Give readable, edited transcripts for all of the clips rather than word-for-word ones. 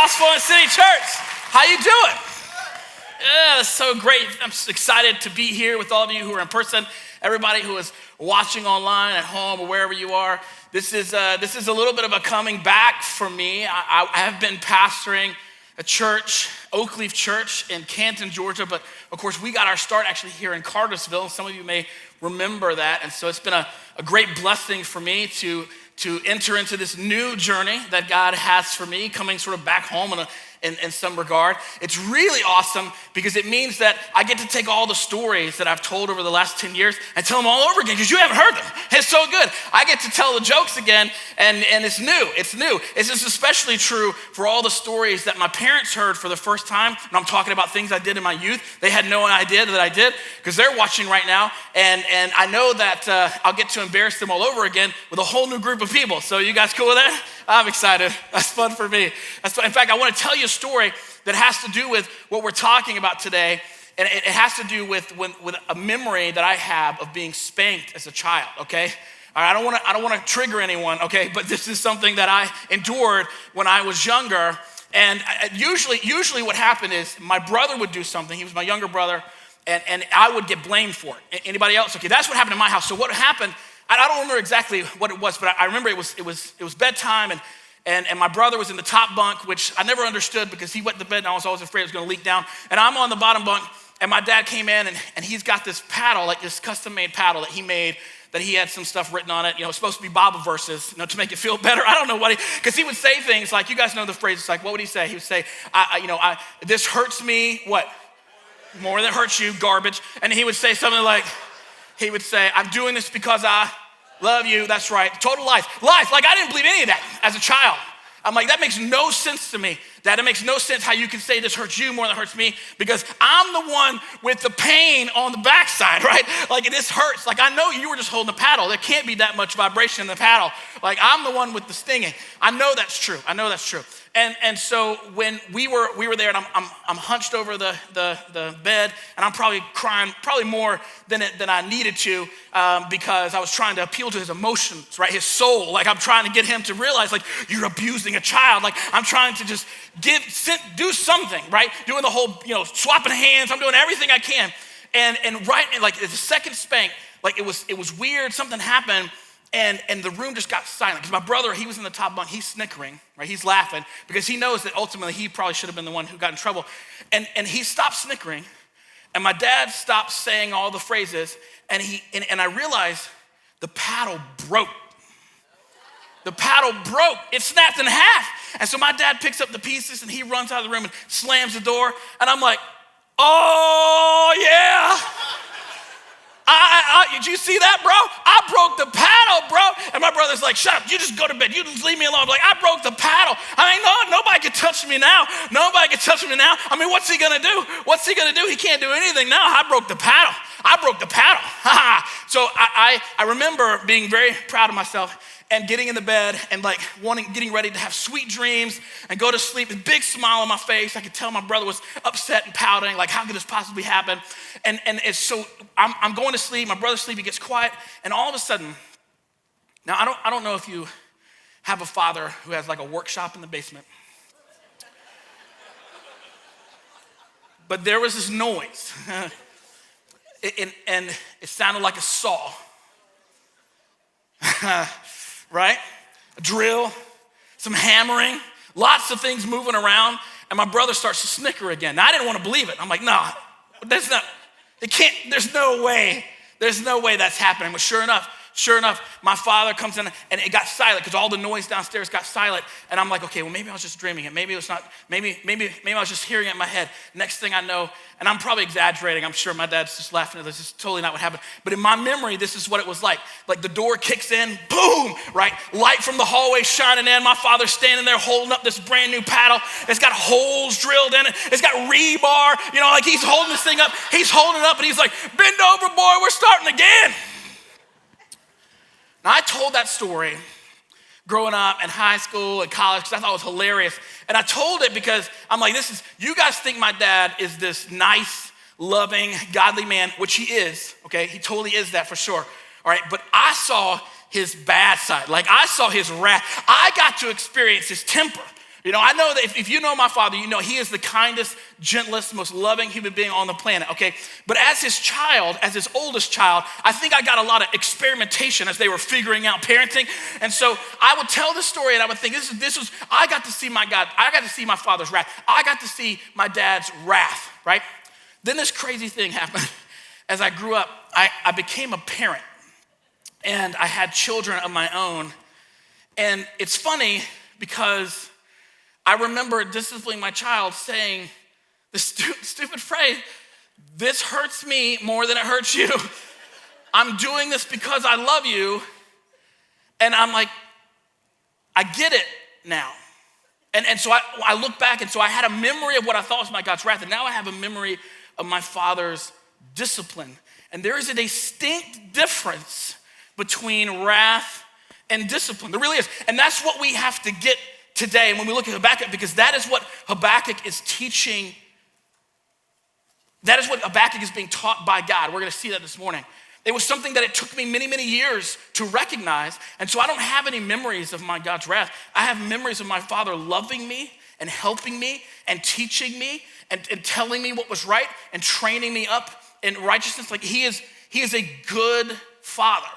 Gospel and City Church. How you doing? Yeah, it's so great. I'm just excited to be here with all of you who are in person, everybody who is watching online at home or wherever you are. This is a little bit of a coming back for me. I have been pastoring a church, Oakleaf Church in Canton, Georgia, but of course we got our start actually here in Cartersville. Some of you may remember that, and so it's been a great blessing for me to enter into this new journey that God has for me, coming sort of back home in some regard. It's really awesome because it means that I get to take all the stories that I've told over the last 10 years and tell them all over again because you haven't heard them. It's so good. I get to tell the jokes again, and it's new. It's new. It's just especially true for all the stories that my parents heard for the first time. And I'm talking about things I did in my youth. They had no idea that I did because they're watching right now. And I know that I'll get to embarrass them all over again with a whole new group of people. So you guys cool with that? I'm excited. That's fun for me. That's fun. In fact, I want to tell you a story that has to do with what we're talking about today. And it has to do with a memory that I have of being spanked as a child, okay? All right, I don't want to trigger anyone, okay? But this is something that I endured when I was younger. And usually what happened is my brother would do something. He was my younger brother, and I would get blamed for it. Anybody else? Okay, that's what happened in my house. So what happened, I don't remember exactly what it was, but I remember it was bedtime, and my brother was in the top bunk, which I never understood because he went to bed and I was always afraid it was gonna leak down. And I'm on the bottom bunk, and my dad came in and he's got this paddle, like this custom-made paddle that he made, that he had some stuff written on it. You know, it's supposed to be Bible verses, you know, to make it feel better. I don't know what because he would say things like, you guys know the phrase, it's like, what would he say? He would say, this hurts me, what? More than it hurts you, garbage. And he would say something like, he would say, I'm doing this because I love you. That's right. Total life. Like I didn't believe any of that as a child. I'm like, that makes no sense to me. That it makes no sense how you can say this hurts you more than it hurts me because I'm the one with the pain on the backside, right? Like this hurts. Like I know you were just holding the paddle. There can't be that much vibration in the paddle. Like I'm the one with the stinging. I know that's true. And so when we were there, and I'm hunched over the bed, and I'm probably crying, probably more than I needed to, because I was trying to appeal to his emotions, right? His soul. Like I'm trying to get him to realize, like, you're abusing a child. Like I'm trying to just do something, right? Doing the whole, swapping hands. I'm doing everything I can, and like the second spank, like it was weird. Something happened. And the room just got silent because my brother, he was in the top bunk, he's snickering, right? He's laughing because he knows that ultimately he probably should have been the one who got in trouble. And he stopped snickering, and my dad stopped saying all the phrases, and I realized the paddle broke. The paddle broke. It snapped in half. And so my dad picks up the pieces and he runs out of the room and slams the door. And I'm like, oh yeah. Did you see that, bro? I broke the paddle, bro. And my brother's like, shut up. You just go to bed. You just leave me alone. I'm like, I broke the paddle. I mean, no, nobody can touch me now. Nobody can touch me now. I mean, what's he going to do? What's he going to do? He can't do anything now. I broke the paddle. So I remember being very proud of myself and getting in the bed and like getting ready to have sweet dreams and go to sleep with a big smile on my face. I could tell my brother was upset and pouting, like, how could this possibly happen? And it's so I'm going to sleep, my brother's sleeping, he gets quiet, and all of a sudden, now I don't know if you have a father who has like a workshop in the basement, but there was this noise, and it sounded like a saw. Right? A drill, some hammering, lots of things moving around, and my brother starts to snicker again. Now, I didn't want to believe it. I'm like, no, there's no way that's happening. But sure enough, my father comes in and it got silent because all the noise downstairs got silent. And I'm like, okay, well, maybe I was just dreaming it. Maybe it was not, maybe I was just hearing it in my head. Next thing I know, and I'm probably exaggerating. I'm sure my dad's just laughing at this. This is totally not what happened. But in my memory, this is what it was like. Like the door kicks in, boom, right? Light from the hallway shining in. My father's standing there holding up this brand new paddle. It's got holes drilled in it. It's got rebar. Like he's holding this thing up. He's holding it up and he's like, bend over, boy, we're starting again. Now, I told that story growing up in high school and college because I thought it was hilarious. And I told it because I'm like, you guys think my dad is this nice, loving, godly man, which he is, okay? He totally is that for sure, all right? But I saw his bad side. Like I saw his wrath. I got to experience his temper. I know that if you know my father, you know he is the kindest, gentlest, most loving human being on the planet, okay? But as his child, as his oldest child, I think I got a lot of experimentation as they were figuring out parenting. And so I would tell the story and I would think, I got to see my father's wrath. I got to see my dad's wrath, right? Then this crazy thing happened. As I grew up, I became a parent and I had children of my own. And it's funny because I remember disciplining my child saying the stupid phrase, "This hurts me more than it hurts you. I'm doing this because I love you." And I'm like, I get it now. And so I look back, and so I had a memory of what I thought was my God's wrath, and now I have a memory of my father's discipline. And there is a distinct difference between wrath and discipline. There really is. And that's what we have to get today when we look at Habakkuk, because that is what Habakkuk is teaching. That is what Habakkuk is being taught by God. We're going to see that this morning. It was something that it took me many, many years to recognize. And so I don't have any memories of my God's wrath. I have memories of my father loving me and helping me and teaching me and telling me what was right and training me up in righteousness. Like he is a good father.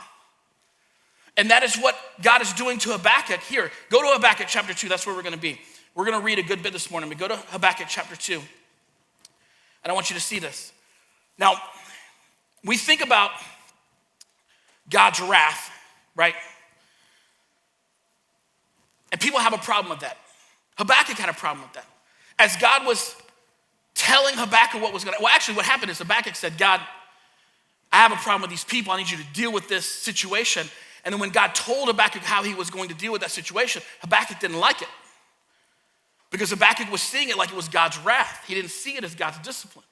And that is what God is doing to Habakkuk here. Go to Habakkuk chapter 2. That's where we're going to be. We're going to read a good bit this morning. We go to Habakkuk chapter 2. And I want you to see this. Now, we think about God's wrath, right? And people have a problem with that. Habakkuk had a problem with that. As God was telling Habakkuk what happened is Habakkuk said, "God, I have a problem with these people. I need you to deal with this situation." And then when God told Habakkuk how he was going to deal with that situation, Habakkuk didn't like it. Because Habakkuk was seeing it like it was God's wrath. He didn't see it as God's discipline.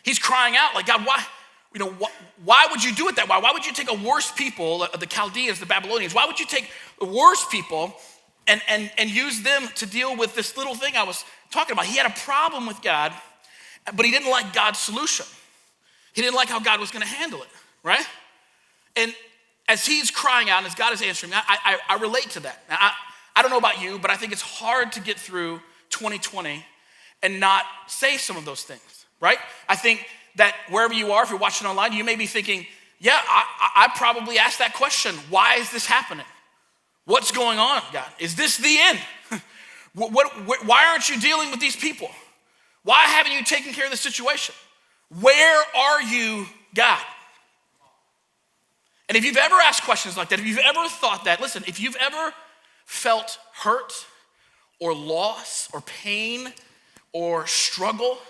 He's crying out like, "God, why would you do it that way? Why would you take a worse people, the Chaldeans, the Babylonians? Why would you take the worse people and use them to deal with this little thing I was talking about?" He had a problem with God, but he didn't like God's solution. He didn't like how God was going to handle it, right? And as he's crying out and as God is answering, I relate to that. Now, I don't know about you, but I think it's hard to get through 2020 and not say some of those things, right? I think that wherever you are, if you're watching online, you may be thinking, yeah, I probably asked that question. Why is this happening? What's going on, God? Is this the end? Why aren't you dealing with these people? Why haven't you taken care of the situation? Where are you, God? And if you've ever asked questions like that, if you've ever thought that, listen, if you've ever felt hurt or loss or pain or struggle,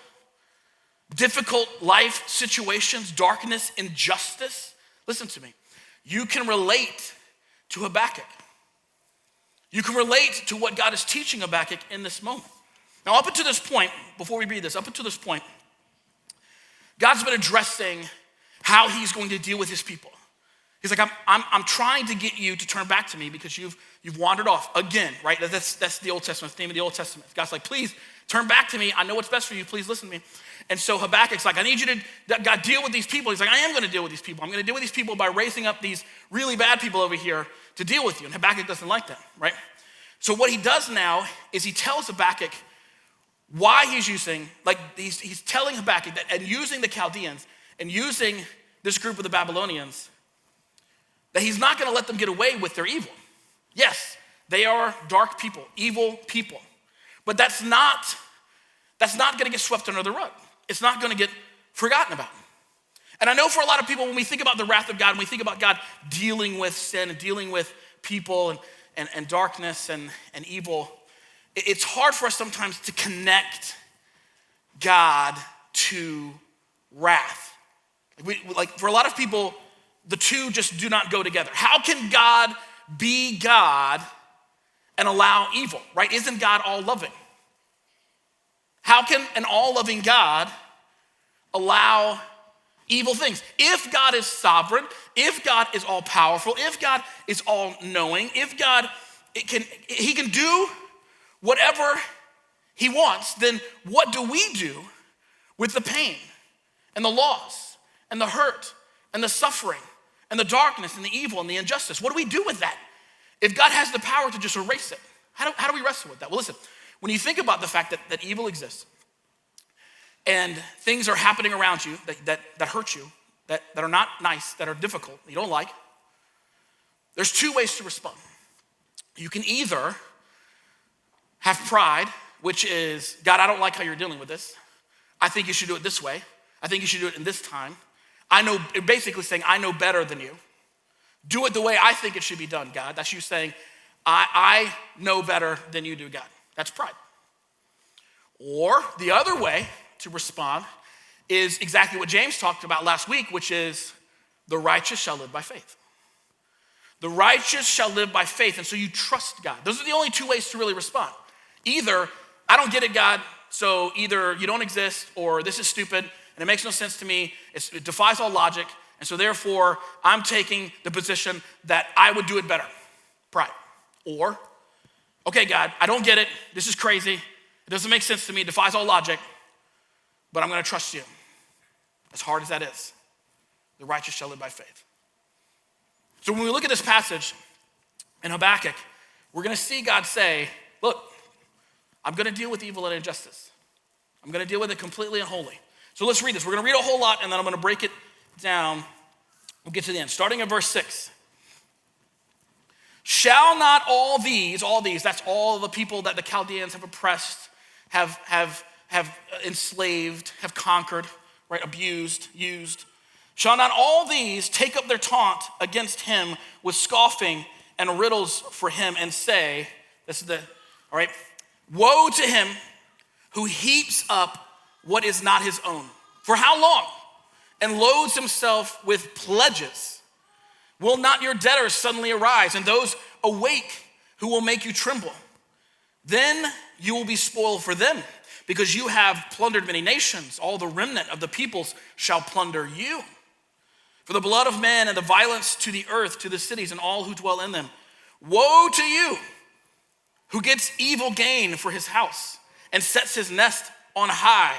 difficult life situations, darkness, injustice, listen to me. You can relate to Habakkuk. You can relate to what God is teaching Habakkuk in this moment. Now, up until this point, before we read this, up until this point, God's been addressing how he's going to deal with his people. He's like, I'm trying to get you to turn back to me because you've wandered off again, right? That's the Old Testament, the theme of the Old Testament. God's like, please turn back to me. I know what's best for you. Please listen to me. And so Habakkuk's like, I need you to, God, deal with these people. He's like, I am going to deal with these people. I'm going to deal with these people by raising up these really bad people over here to deal with you. And Habakkuk doesn't like that, right? So what he does now is he tells Habakkuk why he's using, he's telling Habakkuk that, and using the Chaldeans and using this group of the Babylonians, that he's not going to let them get away with their evil. Yes, they are dark people, evil people. But that's not going to get swept under the rug. It's not going to get forgotten about. And I know for a lot of people, when we think about the wrath of God, when we think about God dealing with sin and dealing with people and darkness and evil, it's hard for us sometimes to connect God to wrath. For a lot of people, the two just do not go together. How can God be God and allow evil, right? Isn't God all loving? How can an all-loving God allow evil things? If God is sovereign, if God is all-powerful, if God is all-knowing, if God he can do whatever he wants, then what do we do with the pain and the loss and the hurt and the suffering and the darkness and the evil and the injustice? What do we do with that? If God has the power to just erase it, how do we wrestle with that? Well, listen, When you think about the fact that evil exists and things are happening around you that hurt you, that are not nice, that are difficult, you don't like, there's two ways to respond. You can either have pride, which is, God, I don't like how you're dealing with this. I think you should do it this way. I think you should do it in this time. I know, basically saying, I know better than you. Do it the way I think it should be done, God. That's you saying, I know better than you do, God. That's pride. Or the other way to respond is exactly what James talked about last week, which is the righteous shall live by faith. The righteous shall live by faith, and so you trust God. Those are the only two ways to really respond. Either, I don't get it, God, so either you don't exist, or this is stupid, and it makes no sense to me, it defies all logic, and so therefore, I'm taking the position that I would do it better, pride. Or, okay, God, I don't get it, this is crazy, it doesn't make sense to me, it defies all logic, but I'm gonna trust you, as hard as that is. The righteous shall live by faith. So when we look at this passage in Habakkuk, we're gonna see God say, look, I'm gonna deal with evil and injustice. I'm gonna deal with it completely and wholly. So let's read this. We're gonna read a whole lot and then I'm gonna break it down. We'll get to the end. Starting in verse 6. Shall not all these, that's all the people that the Chaldeans have oppressed, have enslaved, have conquered, right, abused, used. Shall not all these take up their taunt against him with scoffing and riddles for him and say, this is all right, woe to him who heaps up what is not his own. For how long? And loads himself with pledges. Will not your debtors suddenly arise and those awake who will make you tremble? Then you will be spoiled for them because you have plundered many nations. All the remnant of the peoples shall plunder you. For the blood of men and the violence to the earth, to the cities and all who dwell in them. Woe to you who gets evil gain for his house and sets his nest on high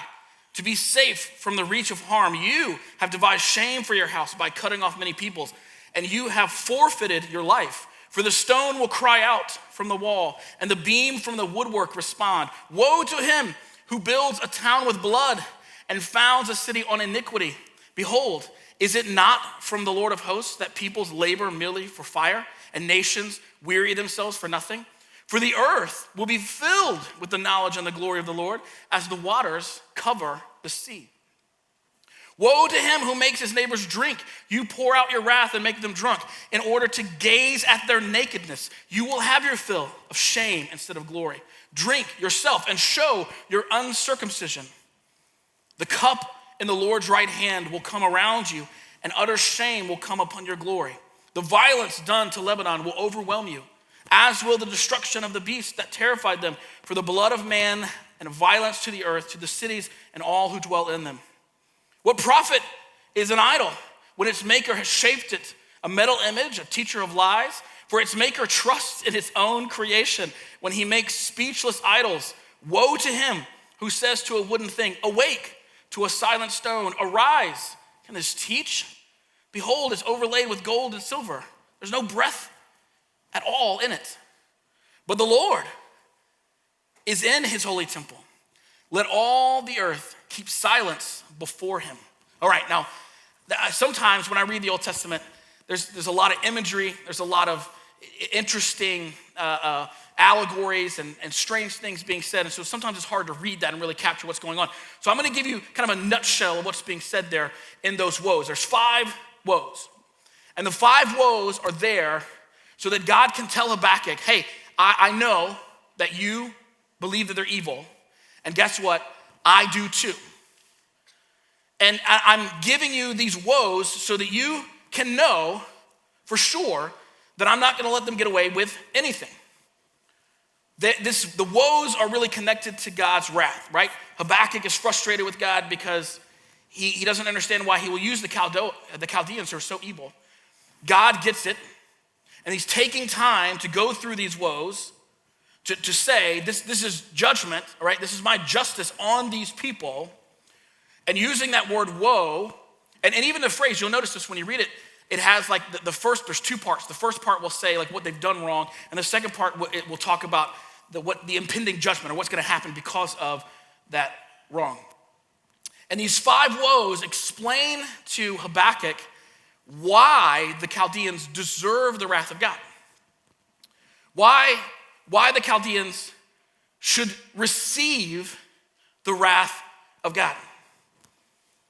to be safe from the reach of harm. You have devised shame for your house by cutting off many peoples, and you have forfeited your life. For the stone will cry out from the wall, and the beam from the woodwork respond. Woe to him who builds a town with blood and founds a city on iniquity. Behold, is it not from the Lord of hosts that peoples labor merely for fire, and nations weary themselves for nothing? For the earth will be filled with the knowledge and the glory of the Lord as the waters cover the sea. Woe to him who makes his neighbors drink. You pour out your wrath and make them drunk in order to gaze at their nakedness. You will have your fill of shame instead of glory. Drink yourself and show your uncircumcision. The cup in the Lord's right hand will come around you, and utter shame will come upon your glory. The violence done to Lebanon will overwhelm you, as will the destruction of the beast that terrified them, for the blood of man and violence to the earth, to the cities and all who dwell in them. What profit is an idol when its maker has shaped it, a metal image, a teacher of lies? For its maker trusts in its own creation when he makes speechless idols. Woe to him who says to a wooden thing, awake, to a silent stone, arise. Can this teach? Behold, it's overlaid with gold and silver. There's no breath at all in it. But the Lord is in his holy temple. Let all the earth keep silence before him. All right, now, sometimes when I read the Old Testament, there's a lot of imagery, there's a lot of interesting allegories and strange things being said, and so sometimes it's hard to read that and really capture what's going on. So I'm gonna give you kind of a nutshell of what's being said there in those woes. There's 5 woes, and the 5 woes are there so that God can tell Habakkuk, hey, I know that you believe that they're evil, and guess what? I do too. And I'm giving you these woes so that you can know for sure that I'm not gonna let them get away with anything. The woes are really connected to God's wrath, right? Habakkuk is frustrated with God because he doesn't understand why he will use the Chaldeans who are so evil. God gets it, and he's taking time to go through these woes to say, this is judgment, all right? This is my justice on these people. And using that word woe, and even the phrase, you'll notice this when you read it, it has like the first, there's 2 parts. The first part will say like what they've done wrong, and the second part, it will talk about the impending judgment or what's going to happen because of that wrong. And these 5 woes explain to Habakkuk why the Chaldeans deserve the wrath of God. Why the Chaldeans should receive the wrath of God.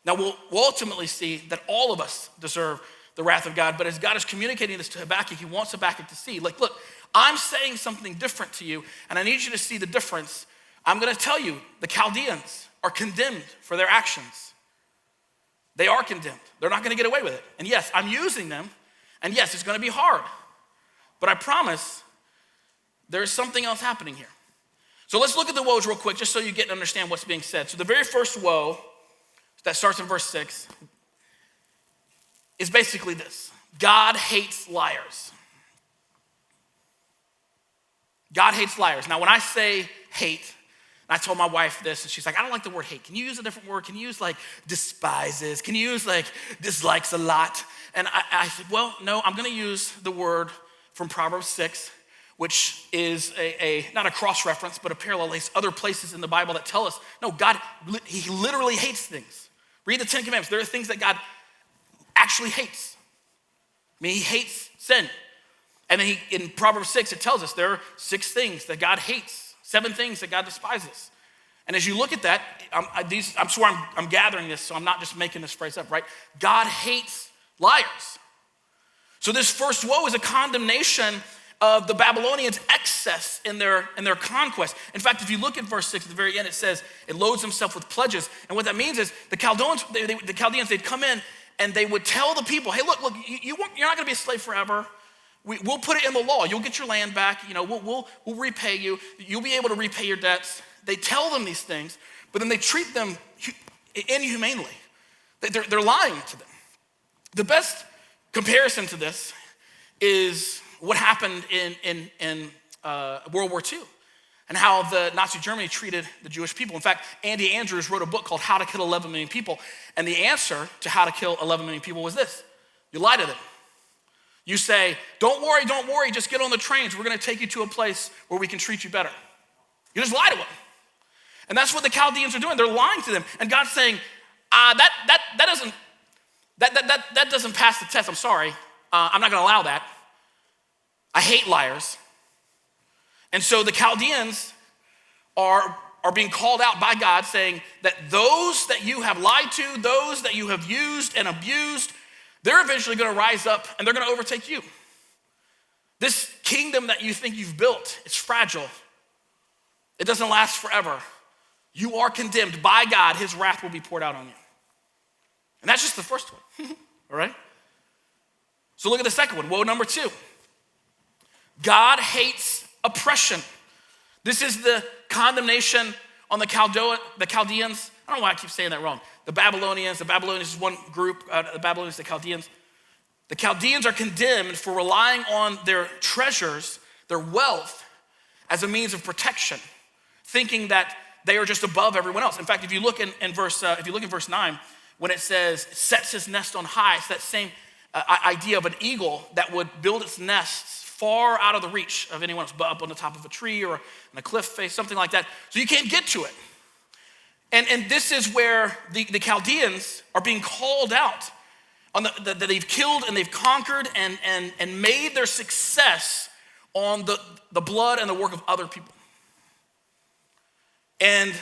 Now, we'll ultimately see that all of us deserve the wrath of God, but as God is communicating this to Habakkuk, he wants Habakkuk to see, like, look, I'm saying something different to you, and I need you to see the difference. I'm going to tell you, the Chaldeans are condemned for their actions. They are condemned. They're not going to get away with it. And yes, I'm using them, and yes, it's going to be hard, but I promise there's something else happening here. So let's look at the woes real quick, just so you get to understand what's being said. So the very first woe that starts in verse 6 is basically this: God hates liars. God hates liars. Now, when I say hate, I told my wife this, and she's like, I don't like the word hate. Can you use a different word? Can you use like despises? Can you use like dislikes a lot? And I said, well, no, I'm going to use the word from Proverbs 6, which is not a cross-reference, but a parallel. There's other places in the Bible that tell us, no, God, he literally hates things. Read the 10 Commandments. There are things that God actually hates. I mean, he hates sin. And then in Proverbs 6, it tells us there are 6 things that God hates, 7 things that God despises. And as you look at that, I'm sure I'm gathering this, so I'm not just making this phrase up, right? God hates liars. So this first woe is a condemnation of the Babylonians' excess in their conquest. In fact, if you look at verse 6 at the very end, it says, it loads himself with pledges. And what that means is the Chaldeans, they'd come in and they would tell the people, hey, look, you're not gonna be a slave forever. We'll put it in the law. You'll get your land back. We'll repay you. You'll be able to repay your debts. They tell them these things, but then they treat them inhumanely. They're lying to them. The best comparison to this is what happened in World War II and how the Nazi Germany treated the Jewish people. In fact, Andy Andrews wrote a book called How to Kill 11 Million People. And the answer to how to kill 11 million people was this: you lie to them. You say, don't worry, just get on the trains. We're gonna take you to a place where we can treat you better. You just lie to them. And that's what the Chaldeans are doing. They're lying to them. And God's saying, that doesn't pass the test. I'm sorry. I'm not gonna allow that. I hate liars. And so the Chaldeans are being called out by God, saying that those that you have lied to, those that you have used and abused, they're eventually gonna rise up and they're gonna overtake you. This kingdom that you think you've built, it's fragile. It doesn't last forever. You are condemned by God. His wrath will be poured out on you. And that's just the first one, all right? So look at the second one, woe number 2. God hates oppression. This is the condemnation on the Chaldeans. I don't know why I keep saying that wrong. The Babylonians is one group, the Babylonians, the Chaldeans. The Chaldeans are condemned for relying on their treasures, their wealth, as a means of protection, thinking that they are just above everyone else. In fact, if you look in verse 9, when it says sets his nest on high, it's that same idea of an eagle that would build its nests far out of the reach of anyone else, up on the top of a tree or on a cliff face, something like that. So you can't get to it. And this is where the Chaldeans are being called out on that they've killed and they've conquered and made their success on the blood and the work of other people. And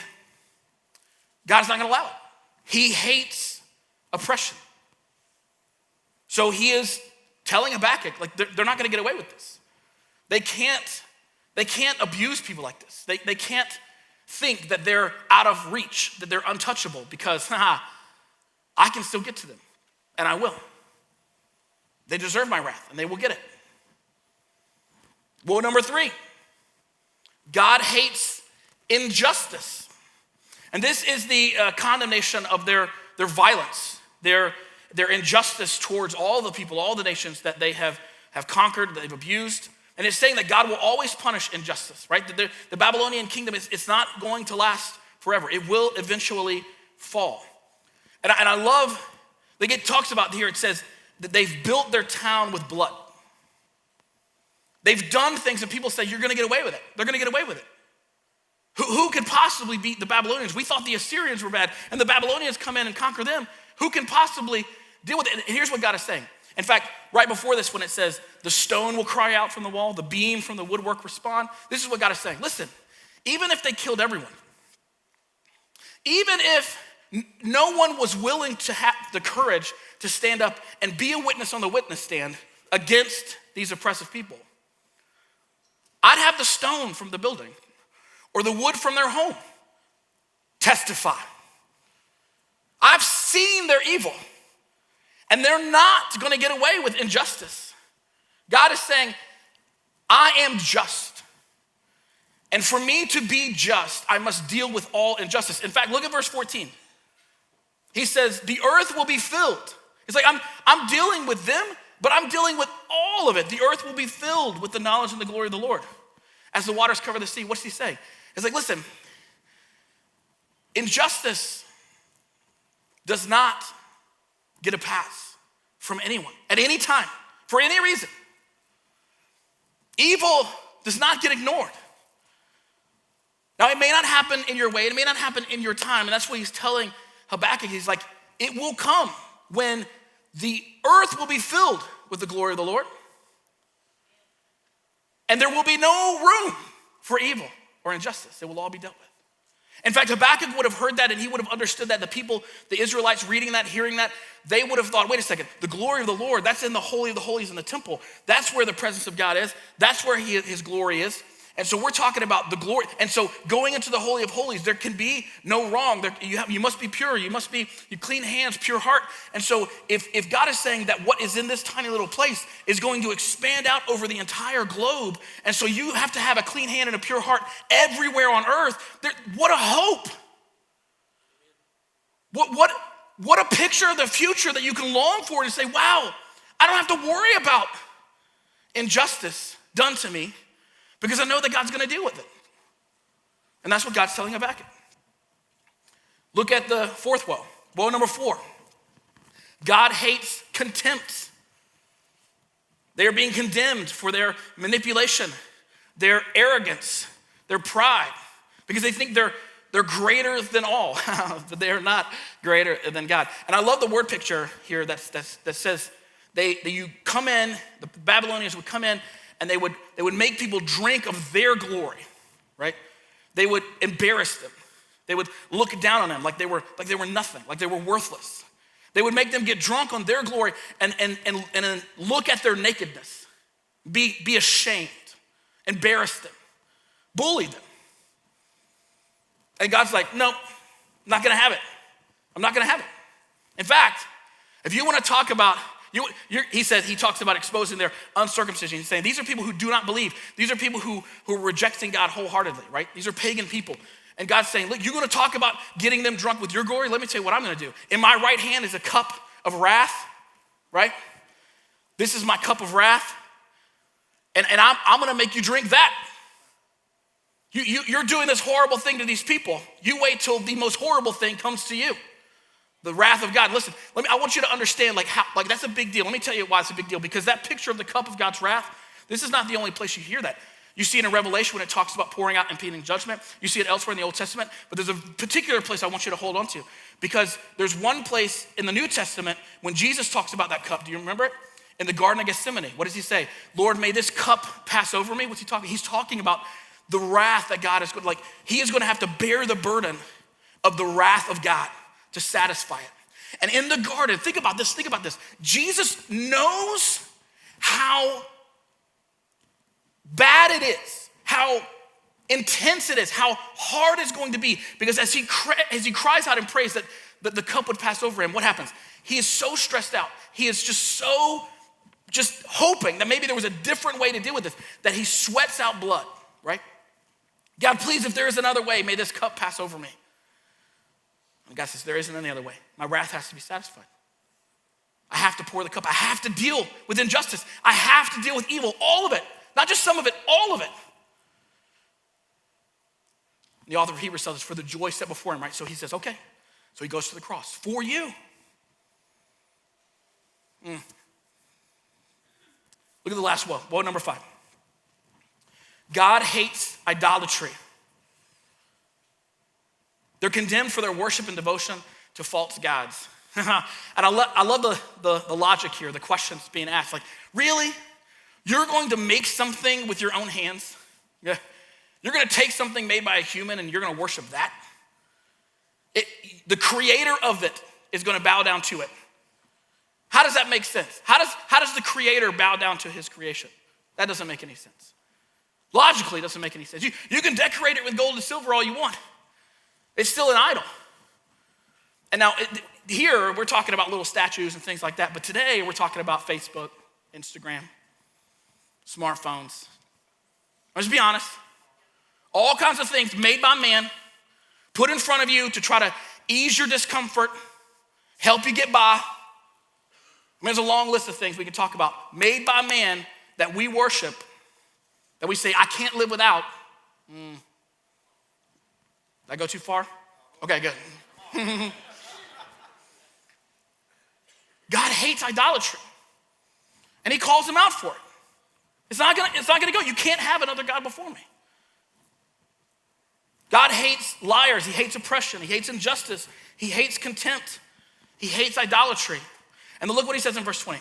God's not gonna allow it. He hates oppression. So he is telling Habakkuk, like, they're not gonna get away with this. They can't abuse people like this. They can't think that they're out of reach, that they're untouchable, because I can still get to them, and I will. They deserve my wrath, and they will get it. Woe number 3, God hates injustice. And this is the condemnation of their violence, their injustice towards all the people, all the nations that they have conquered, they've abused. And it's saying that God will always punish injustice, right? The Babylonian kingdom, it's not going to last forever. It will eventually fall. And I love, like it talks about here, it says that they've built their town with blood. They've done things that people say, you're gonna get away with it. They're gonna get away with it. Who could possibly beat the Babylonians? We thought the Assyrians were bad, and the Babylonians come in and conquer them. Who can possibly deal with it? And here's what God is saying. In fact, right before this, when it says, the stone will cry out from the wall, the beam from the woodwork respond, this is what God is saying. Listen, even if they killed everyone, even if no one was willing to have the courage to stand up and be a witness on the witness stand against these oppressive people, I'd have the stone from the building or the wood from their home testify. I've seen their evil, and they're not going to get away with injustice. God is saying, I am just. And for me to be just, I must deal with all injustice. In fact, look at verse 14. He says, the earth will be filled. It's like, I'm dealing with them, but I'm dealing with all of it. The earth will be filled with the knowledge and the glory of the Lord. As the waters cover the sea, what's he say? It's like, listen, injustice does not get a pass from anyone at any time, for any reason. Evil does not get ignored. Now, it may not happen in your way, it may not happen in your time, and that's what he's telling Habakkuk. He's like, it will come when the earth will be filled with the glory of the Lord, and there will be no room for evil or injustice. It will all be dealt with. In fact, Habakkuk would have heard that, and he would have understood that. The people, the Israelites reading that, hearing that, they would have thought, wait a second, the glory of the Lord, that's in the Holy of the Holies in the temple. That's where the presence of God is. That's where his glory is. And so we're talking about the glory. And so going into the Holy of Holies, there can be no wrong. You must be pure. You clean hands, pure heart. And so if God is saying that what is in this tiny little place is going to expand out over the entire globe, and so you have to have a clean hand and a pure heart everywhere on earth, what a hope. What a picture of the future that you can long for and say, wow, I don't have to worry about injustice done to me, because I know that God's gonna deal with it. And that's what God's telling Habakkuk. Look at the fourth woe. Woe number 4. God hates contempt. They are being condemned for their manipulation, their arrogance, their pride, because they think they're greater than all, but they are not greater than God. And I love the word picture here that says you come in, the Babylonians would come in, and they would make people drink of their glory, right? They would embarrass them. They would look down on them like they were nothing, like they were worthless. They would make them get drunk on their glory and look at their nakedness, be ashamed, embarrass them, bully them. And God's like, no, I'm not gonna have it. I'm not gonna have it. In fact, if you wanna talk about, he talks about exposing their uncircumcision. He's saying these are people who do not believe. These are people who are rejecting God wholeheartedly, right? These are pagan people. And God's saying, look, you're gonna talk about getting them drunk with your glory? Let me tell you what I'm gonna do. In my right hand is a cup of wrath, right? This is my cup of wrath. And I'm gonna make you drink that. You're doing this horrible thing to these people. You wait till the most horrible thing comes to you. The wrath of God. Listen, I want you to understand how that's a big deal. Let me tell you why it's a big deal. Because that picture of the cup of God's wrath, this is not the only place you hear that. You see it in Revelation when it talks about pouring out impending judgment. You see it elsewhere in the Old Testament. But there's a particular place I want you to hold on to. Because there's one place in the New Testament when Jesus talks about that cup. Do you remember it? In the Garden of Gethsemane. What does he say? Lord, may this cup pass over me. What's he talking? He's talking about the wrath that God is going to, he is going to have to bear the burden of the wrath of God to satisfy it. And in the garden, think about this. Jesus knows how bad it is, how intense it is, how hard it's going to be, because as he cries out and prays that the cup would pass over him, what happens? He is so stressed out. He is just hoping that maybe there was a different way to deal with this, that he sweats out blood, right? God, please, if there is another way, may this cup pass over me. And God says, there isn't any other way. My wrath has to be satisfied. I have to pour the cup. I have to deal with injustice. I have to deal with evil, all of it. Not just some of it, all of it. The author of Hebrews tells us, for the joy set before him, right? So he says, okay. So he goes to the cross for you. Look at the last woe. Woe number 5. God hates idolatry. They're condemned for their worship and devotion to false gods. And I love the logic here, the questions being asked. Like, really? You're going to make something with your own hands? Yeah. You're going to take something made by a human and you're going to worship that? The creator of it is going to bow down to it. How does that make sense? How does the creator bow down to his creation? That doesn't make any sense. Logically, it doesn't make any sense. You can decorate it with gold and silver all you want. It's still an idol. And now, here, we're talking about little statues and things like that, but today, we're talking about Facebook, Instagram, smartphones. Let's be honest. All kinds of things made by man, put in front of you to try to ease your discomfort, help you get by. There's a long list of things we can talk about, made by man that we worship, that we say, I can't live without. Did I go too far? Okay, good. God hates idolatry, and he calls him out for it. It's not gonna go. You can't have another God before me. God hates liars. He hates oppression. He hates injustice. He hates contempt. He hates idolatry. And look what he says in verse 20.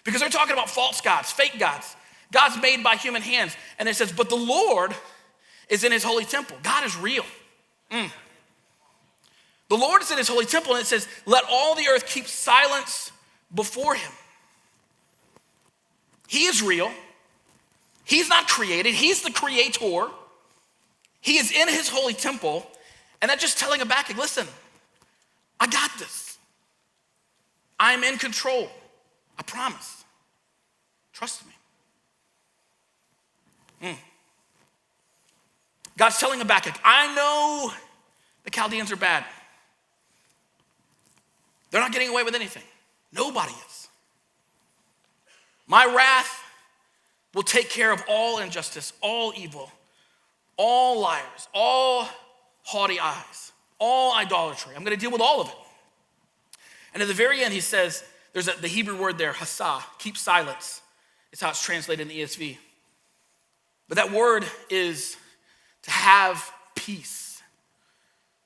Because they're talking about false gods, fake gods, gods made by human hands. And it says, but the Lord is in his holy temple. God is real. The Lord is in his holy temple, and it says, let all the earth keep silence before him. He is real. He's not created. He's the creator. He is in his holy temple. And that's just telling Habakkuk, listen, I got this. I'm in control. I promise. Trust me. God's telling Habakkuk, I know the Chaldeans are bad. They're not getting away with anything. Nobody is. My wrath will take care of all injustice, all evil, all liars, all haughty eyes, all idolatry. I'm going to deal with all of it. And at the very end, he says, there's the Hebrew word there, hasa, keep silence. It's how it's translated in the ESV. But that word is to have peace,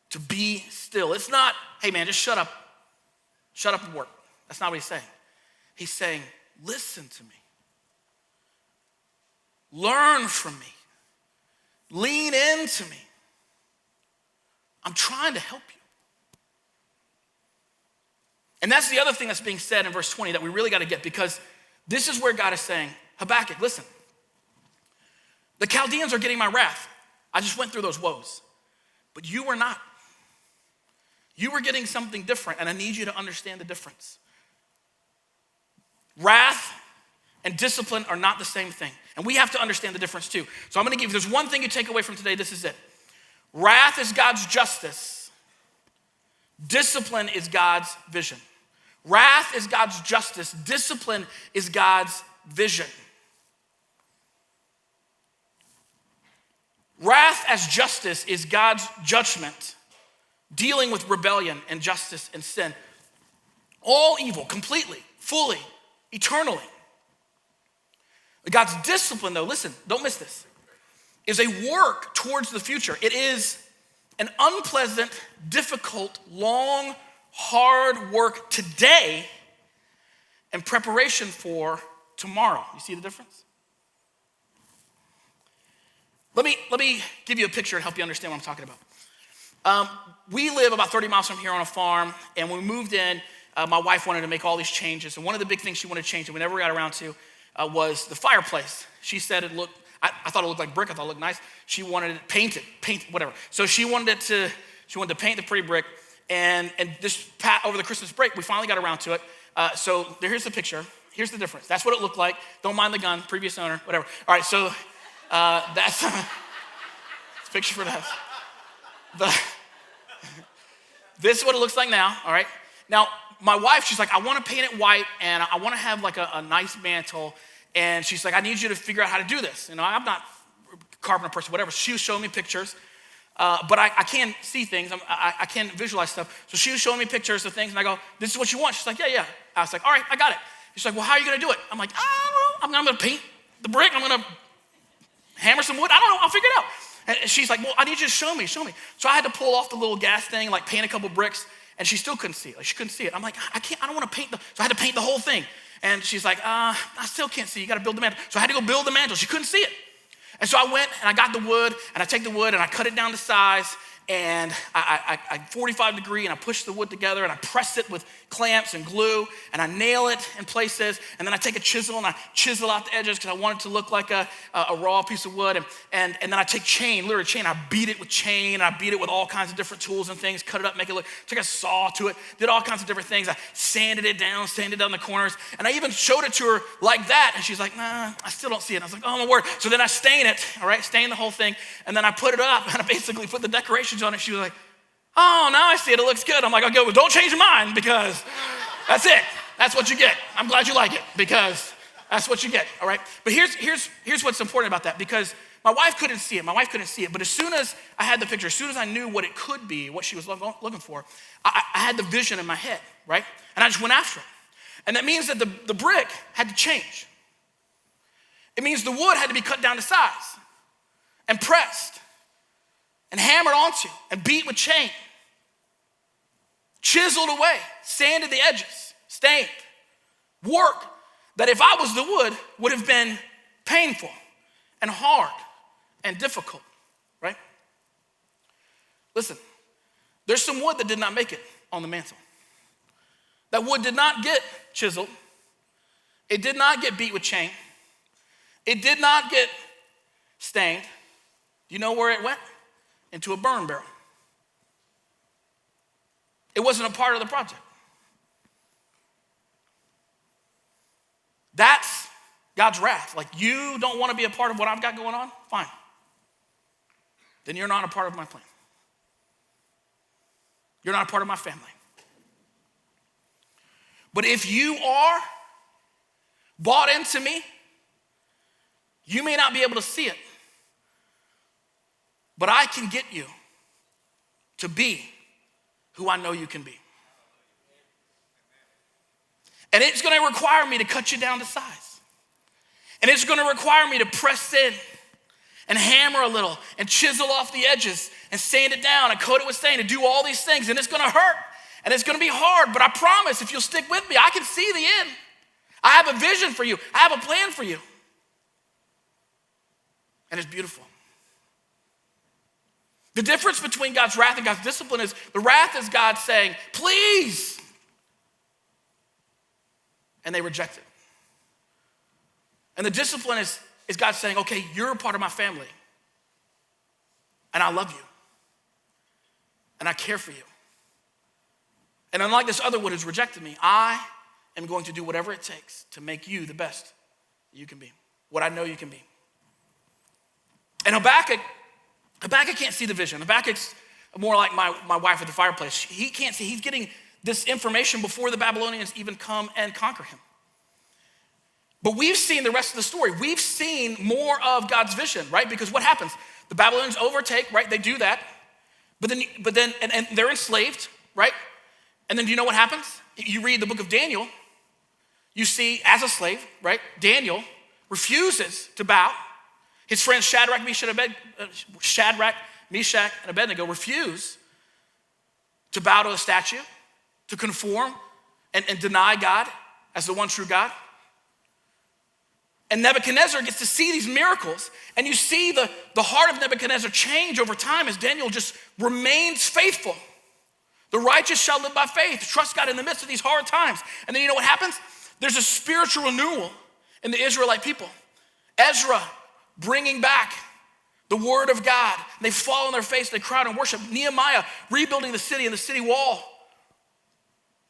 to be still. It's not, hey man, just shut up and work. That's not what he's saying. He's saying, listen to me. Learn from me. Lean into me. I'm trying to help you. And that's the other thing that's being said in verse 20 that we really got to get, because this is where God is saying, Habakkuk, listen, the Chaldeans are getting my wrath. I just went through those woes, but you were not. You were getting something different, and I need you to understand the difference. Wrath and discipline are not the same thing, and we have to understand the difference too. So I'm going to give you, there's one thing you take away from today, this is it. Wrath is God's justice. Discipline is God's vision. Wrath is God's justice. Discipline is God's vision. Wrath as justice is God's judgment, dealing with rebellion, injustice, and sin. All evil, completely, fully, eternally. God's discipline, though, listen, don't miss this, is a work towards the future. It is an unpleasant, difficult, long, hard work today in preparation for tomorrow. You see the difference? Let me give you a picture and help you understand what I'm talking about. We live about 30 miles from here on a farm, and when we moved in, my wife wanted to make all these changes, and one of the big things she wanted to change that we never got around to was the fireplace. She said it looked, I thought it looked like brick, I thought it looked nice. She wanted it painted, whatever. So she wanted to paint the pretty brick, and over the Christmas break, we finally got around to it. So here's the picture. Here's the difference. That's what it looked like. Don't mind the gun, previous owner, whatever. All right, so that's a picture for that. This is what it looks like now, all right? Now, my wife, she's like, I want to paint it white, and I want to have like a nice mantle. And she's like, I need you to figure out how to do this. You know, I'm not a carpenter person, whatever. She was showing me pictures, but I can't see things. I can't visualize stuff. So she was showing me pictures of things, and I go, this is what you want? She's like, yeah. I was like, all right, I got it. She's like, well, how are you going to do it? I'm like, I don't know. I'm going to paint the brick. I'm going to hammer some wood. I don't know. I'll figure it out. And she's like, well, I need you to show me. So I had to pull off the little gas thing, like paint a couple bricks, and she still couldn't see it. Like she couldn't see it. I'm like, I don't want to paint so I had to paint the whole thing. And she's like, I still can't see. You got to build the mantle. So I had to go build the mantle. She couldn't see it. And so I went and I got the wood, and I take the wood and I cut it down to size, and I 45 degree, and I push the wood together, and I press it with clamps and glue, and I nail it in places, and then I take a chisel and I chisel out the edges because I want it to look like a raw piece of wood, and then I take literally chain, I beat it with chain, I beat it with all kinds of different tools and things, cut it up, make it look, took a saw to it, did all kinds of different things. I sanded it down the corners, and I even showed it to her like that, and she's like, nah, I still don't see it. And I was like, oh my word. So then I stain it, all right, stain the whole thing, and then I put it up, and I basically put the decorations on it. She was like, oh, now I see it. It looks good. I'm like, okay, well, don't change your mind because that's it. That's what you get. I'm glad you like it because that's what you get, all right? But here's what's important about that, because my wife couldn't see it. But as soon as I had the picture, as soon as I knew what it could be, what she was looking for, I had the vision in my head, right? And I just went after it. And that means that the brick had to change. It means the wood had to be cut down to size and pressed and hammered onto and beat with chain, chiseled away, sanded the edges, stained. Work that if I was the wood would have been painful and hard and difficult, right? Listen, there's some wood that did not make it on the mantle. That wood did not get chiseled. It did not get beat with chain. It did not get stained. Do you know where it went? Into a burn barrel. It wasn't a part of the project. That's God's wrath. Like, you don't want to be a part of what I've got going on? Fine. Then you're not a part of my plan. You're not a part of my family. But if you are bought into me, you may not be able to see it, but I can get you to be who I know you can be. And it's going to require me to cut you down to size. And it's going to require me to press in and hammer a little and chisel off the edges and sand it down and coat it with stain and do all these things. And it's going to hurt and it's going to be hard, but I promise if you'll stick with me, I can see the end. I have a vision for you. I have a plan for you. And it's beautiful. The difference between God's wrath and God's discipline is the wrath is God saying, please. And they reject it. And the discipline is God saying, okay, you're a part of my family. And I love you. And I care for you. And unlike this other one who's rejected me, I am going to do whatever it takes to make you the best you can be. What I know you can be. And Habakkuk can't see the vision. Habakkuk's more like my wife at the fireplace. He can't see. He's getting this information before the Babylonians even come and conquer him. But we've seen the rest of the story. We've seen more of God's vision, right? Because what happens? The Babylonians overtake, right? They do that. But then and they're enslaved, right? And then do you know what happens? You read the book of Daniel. You see, as a slave, right? Daniel refuses to bow. His friends Shadrach, Meshach, and Abednego refuse to bow to a statue, to conform and deny God as the one true God. And Nebuchadnezzar gets to see these miracles, and you see the heart of Nebuchadnezzar change over time as Daniel just remains faithful. The righteous shall live by faith. Trust God in the midst of these hard times. And then you know what happens? There's a spiritual renewal in the Israelite people. Ezra bringing back the word of God. They fall on their face, they cry out and worship. Nehemiah rebuilding the city and the city wall.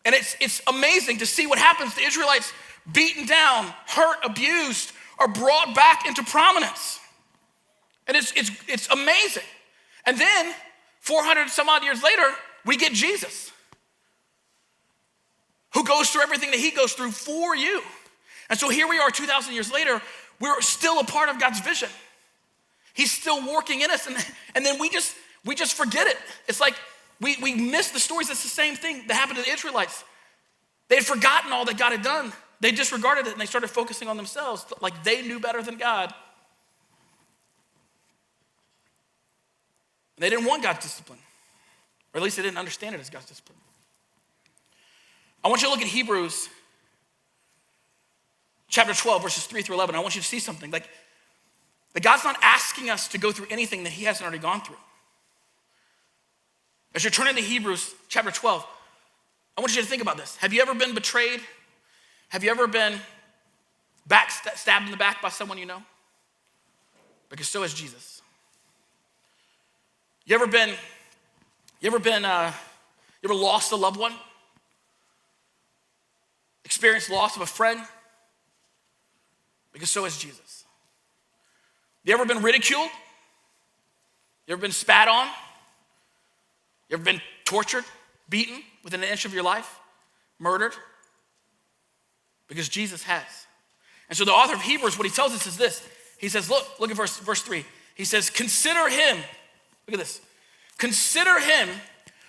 And it's amazing to see what happens. The Israelites beaten down, hurt, abused, are brought back into prominence. And it's amazing. And then 400 some odd years later, we get Jesus, who goes through everything that he goes through for you. And so here we are 2,000 years later, we're still a part of God's vision. He's still working in us, and then we just forget it. It's like we miss the stories. It's the same thing that happened to the Israelites. They had forgotten all that God had done. They disregarded it, and they started focusing on themselves like they knew better than God. And they didn't want God's discipline, or at least they didn't understand it as God's discipline. I want you to look at Hebrews chapter 12, verses 3 through 11. I want you to see something. Like, that God's not asking us to go through anything that he hasn't already gone through. As you're turning to Hebrews chapter 12, I want you to think about this. Have you ever been betrayed? Have you ever been stabbed in the back by someone you know? Because so has Jesus. You ever lost a loved one? Experienced loss of a friend? Because so has Jesus. You ever been ridiculed? You ever been spat on? You ever been tortured, beaten within an inch of your life, murdered? Because Jesus has. And so the author of Hebrews, what he tells us is this. He says, look at verse 3. He says, consider him. Look at this. Consider him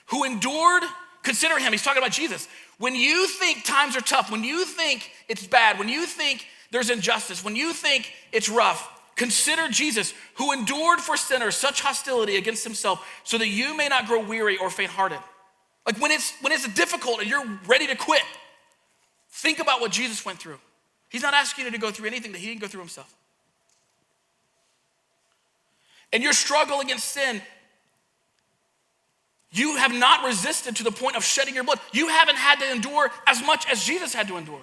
who endured, consider him. He's talking about Jesus. When you think times are tough, when you think it's bad, when you think there's injustice, when you think it's rough, consider Jesus, who endured for sinners such hostility against himself, so that you may not grow weary or faint-hearted. Like when it's difficult and you're ready to quit, think about what Jesus went through. He's not asking you to go through anything that he didn't go through himself. And your struggle against sin, you have not resisted to the point of shedding your blood. You haven't had to endure as much as Jesus had to endure.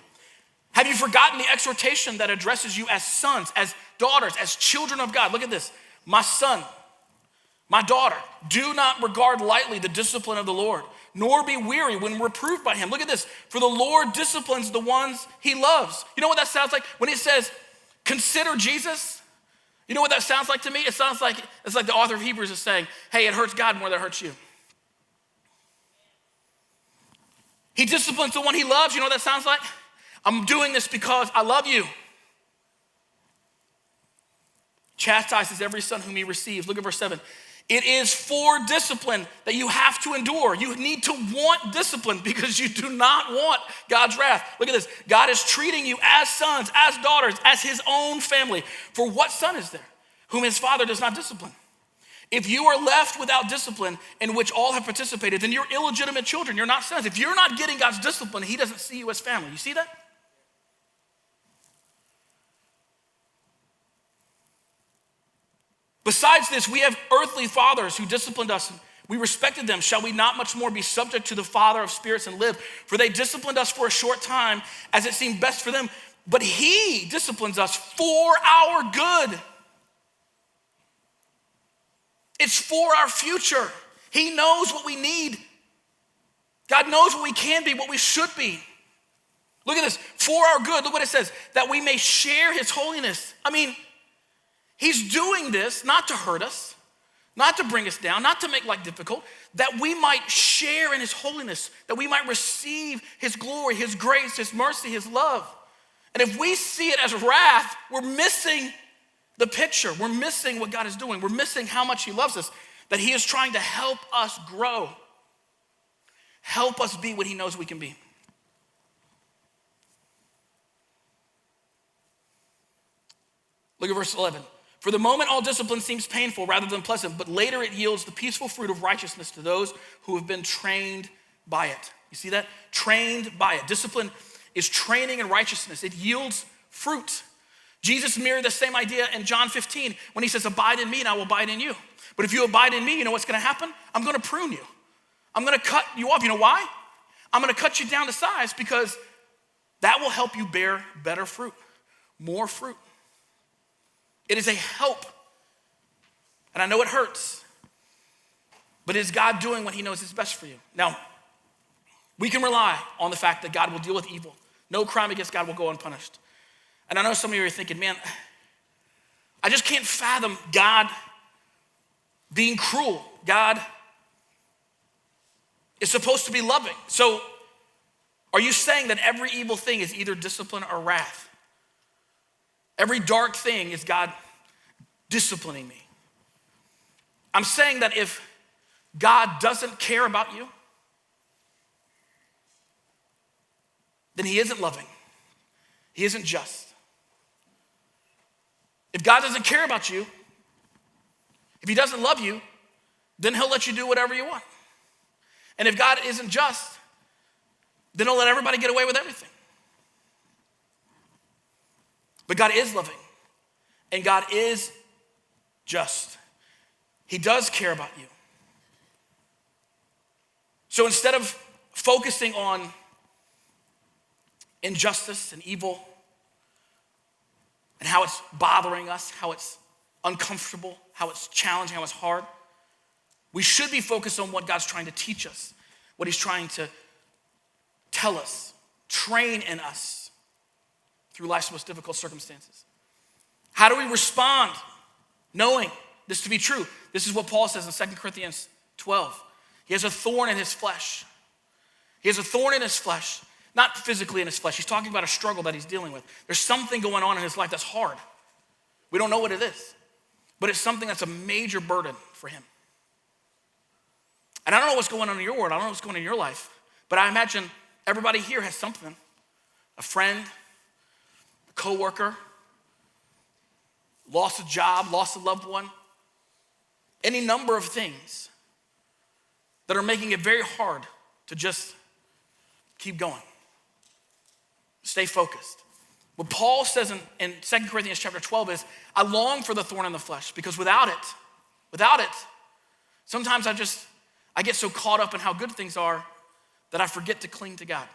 Have you forgotten the exhortation that addresses you as sons, as daughters, as children of God? Look at this. My son, my daughter, do not regard lightly the discipline of the Lord, nor be weary when reproved by him. Look at this. For the Lord disciplines the ones he loves. You know what that sounds like? When it says, consider Jesus, you know what that sounds like to me? It sounds like, it's like the author of Hebrews is saying, hey, it hurts God more than it hurts you. He disciplines the one he loves. You know what that sounds like? I'm doing this because I love you. Chastises every son whom he receives. Look at verse 7. It is for discipline that you have to endure. You need to want discipline because you do not want God's wrath. Look at this. God is treating you as sons, as daughters, as his own family. For what son is there whom his father does not discipline? If you are left without discipline in which all have participated, then you're illegitimate children. You're not sons. If you're not getting God's discipline, he doesn't see you as family. You see that? Besides this, we have earthly fathers who disciplined us. We respected them. Shall we not much more be subject to the Father of spirits and live? For they disciplined us for a short time as it seemed best for them. But he disciplines us for our good. It's for our future. He knows what we need. God knows what we can be, what we should be. Look at this. For our good. Look what it says. That we may share his holiness. I mean, he's doing this not to hurt us, not to bring us down, not to make life difficult, that we might share in his holiness, that we might receive his glory, his grace, his mercy, his love. And if we see it as wrath, we're missing the picture. We're missing what God is doing. We're missing how much he loves us, that he is trying to help us grow, help us be what he knows we can be. Look at verse 11. For the moment, all discipline seems painful rather than pleasant, but later it yields the peaceful fruit of righteousness to those who have been trained by it. You see that? Trained by it. Discipline is training in righteousness. It yields fruit. Jesus mirrored the same idea in John 15 when he says, abide in me and I will abide in you. But if you abide in me, you know what's going to happen? I'm going to prune you. I'm going to cut you off. You know why? I'm going to cut you down to size because that will help you bear better fruit, more fruit. It is a help. And I know it hurts, but it is God doing what he knows is best for you. Now, we can rely on the fact that God will deal with evil. No crime against God will go unpunished. And I know some of you are thinking, man, I just can't fathom God being cruel. God is supposed to be loving. So are you saying that every evil thing is either discipline or wrath? Every dark thing is God disciplining me? I'm saying that if God doesn't care about you, then he isn't loving. He isn't just. If God doesn't care about you, if he doesn't love you, then he'll let you do whatever you want. And if God isn't just, then he'll let everybody get away with everything. But God is loving, and God is just. He does care about you. So instead of focusing on injustice and evil and how it's bothering us, how it's uncomfortable, how it's challenging, how it's hard, we should be focused on what God's trying to teach us, what he's trying to tell us, train in us through life's most difficult circumstances. How do we respond knowing this to be true? This is what Paul says in 2 Corinthians 12. He has a thorn in his flesh. He has a thorn in his flesh, not physically in his flesh. He's talking about a struggle that he's dealing with. There's something going on in his life that's hard. We don't know what it is, but it's something that's a major burden for him. And I don't know what's going on in your world. I don't know what's going on in your life, but I imagine everybody here has something. A friend, a coworker, lost a job, lost a loved one, any number of things that are making it very hard to just keep going. Stay focused. What Paul says in 2 Corinthians chapter 12 is, I long for the thorn in the flesh, because without it, sometimes I get so caught up in how good things are that I forget to cling to God.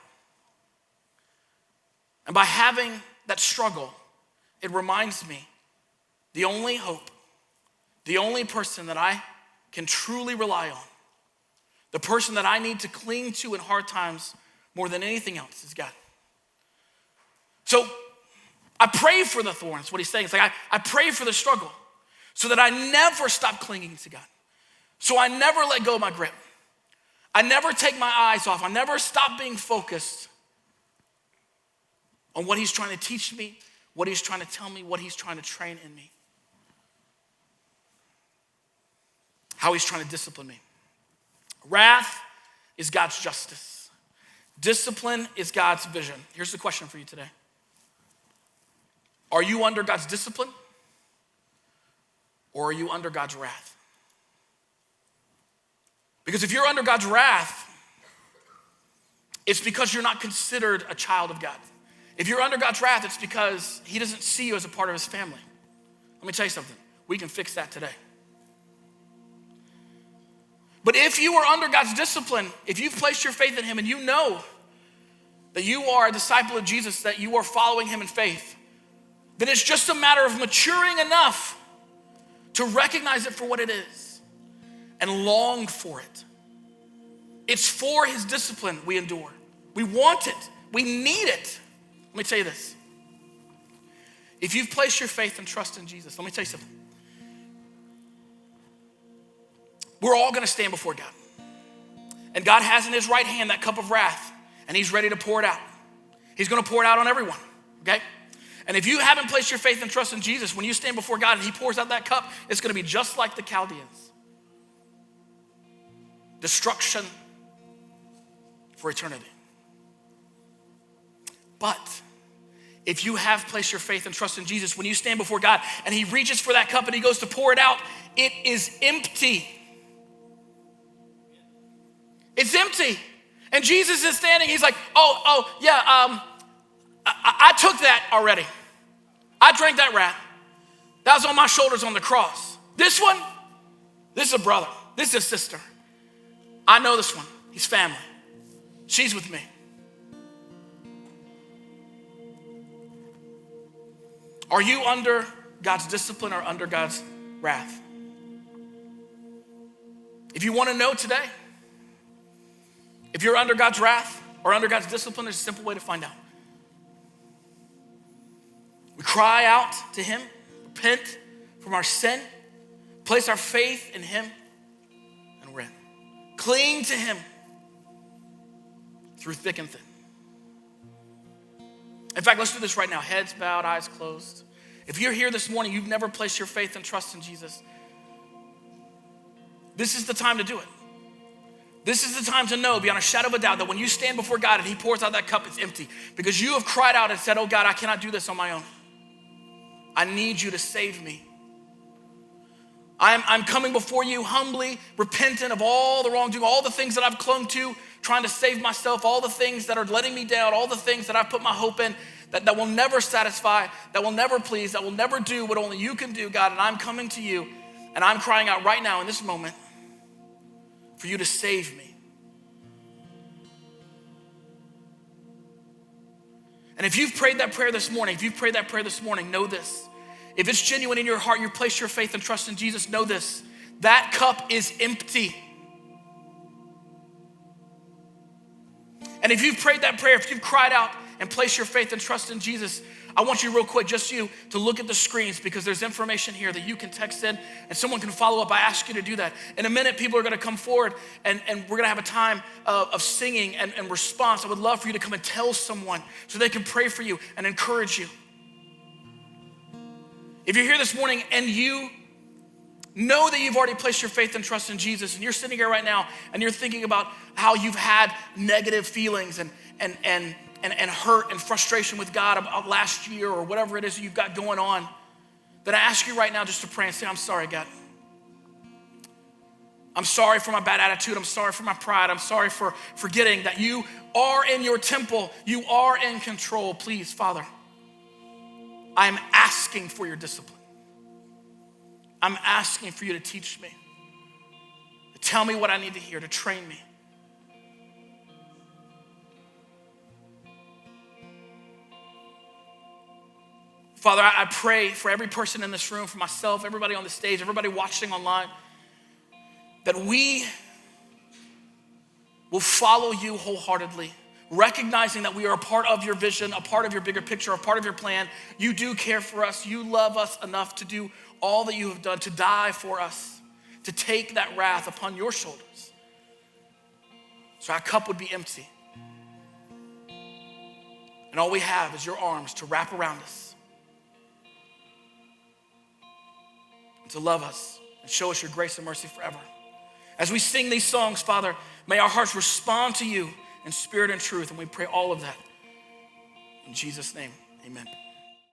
And by having that struggle, it reminds me the only hope, the only person that I can truly rely on, the person that I need to cling to in hard times more than anything else is God. So I pray for the thorns, what he's saying. It's like I pray for the struggle so that I never stop clinging to God. So I never let go of my grip. I never take my eyes off. I never stop being focused on what he's trying to teach me, what he's trying to tell me, what he's trying to train in me, how he's trying to discipline me. Wrath is God's justice. Discipline is God's vision. Here's the question for you today. Are you under God's discipline, or are you under God's wrath? Because if you're under God's wrath, it's because you're not considered a child of God. If you're under God's wrath, it's because he doesn't see you as a part of his family. Let me tell you something. We can fix that today. But if you are under God's discipline, if you've placed your faith in him and you know that you are a disciple of Jesus, that you are following him in faith, then it's just a matter of maturing enough to recognize it for what it is and long for it. It's for his discipline we endure. We want it. We need it. Let me tell you this. If you've placed your faith and trust in Jesus, let me tell you something. We're all gonna stand before God. And God has in his right hand that cup of wrath, and he's ready to pour it out. He's gonna pour it out on everyone, okay? And if you haven't placed your faith and trust in Jesus, when you stand before God and he pours out that cup, it's gonna be just like the Chaldeans. Destruction for eternity. But if you have placed your faith and trust in Jesus, when you stand before God and he reaches for that cup and he goes to pour it out, it is empty. It's empty. And Jesus is standing, he's like, I took that already. I drank that wrath. That was on my shoulders on the cross. This one, this is a brother. This is a sister. I know this one. He's family. She's with me. Are you under God's discipline or under God's wrath? If you want to know today, if you're under God's wrath or under God's discipline, there's a simple way to find out. We cry out to him, repent from our sin, place our faith in him, and we're in. Cling to him through thick and thin. In fact, let's do this right now. Heads bowed, eyes closed. If you're here this morning, you've never placed your faith and trust in Jesus, this is the time to do it. This is the time to know beyond a shadow of a doubt that when you stand before God and he pours out that cup, it's empty. Because you have cried out and said, oh God, I cannot do this on my own. I need you to save me. I'm coming before you humbly, repentant of all the wrongdoing, all the things that I've clung to, trying to save myself, all the things that are letting me down, all the things that I've put my hope in that will never satisfy, that will never please, that will never do what only you can do, God. And I'm coming to you and I'm crying out right now in this moment for you to save me. And if you've prayed that prayer this morning, know this. If it's genuine in your heart, you place your faith and trust in Jesus, know this. That cup is empty. And if you've prayed that prayer, if you've cried out and placed your faith and trust in Jesus, I want you real quick, just you, to look at the screens because there's information here that you can text in and someone can follow up. I ask you to do that. In a minute, people are gonna come forward and we're gonna have a time of singing and response. I would love for you to come and tell someone so they can pray for you and encourage you. If you're here this morning and you know that you've already placed your faith and trust in Jesus and you're sitting here right now and you're thinking about how you've had negative feelings and hurt and frustration with God about last year or whatever it is you've got going on, then I ask you right now just to pray and say, I'm sorry, God. I'm sorry for my bad attitude. I'm sorry for my pride. I'm sorry for forgetting that you are in your temple. You are in control. Please, Father, I'm asking for your discipline. I'm asking for you to teach me, to tell me what I need to hear, to train me. Father, I pray for every person in this room, for myself, everybody on the stage, everybody watching online, that we will follow you wholeheartedly, recognizing that we are a part of your vision, a part of your bigger picture, a part of your plan. You do care for us. You love us enough to do all that you have done, to die for us, to take that wrath upon your shoulders. So our cup would be empty. And all we have is your arms to wrap around us, and to love us and show us your grace and mercy forever. As we sing these songs, Father, may our hearts respond to you in spirit and truth, and we pray all of that. In Jesus' name, amen.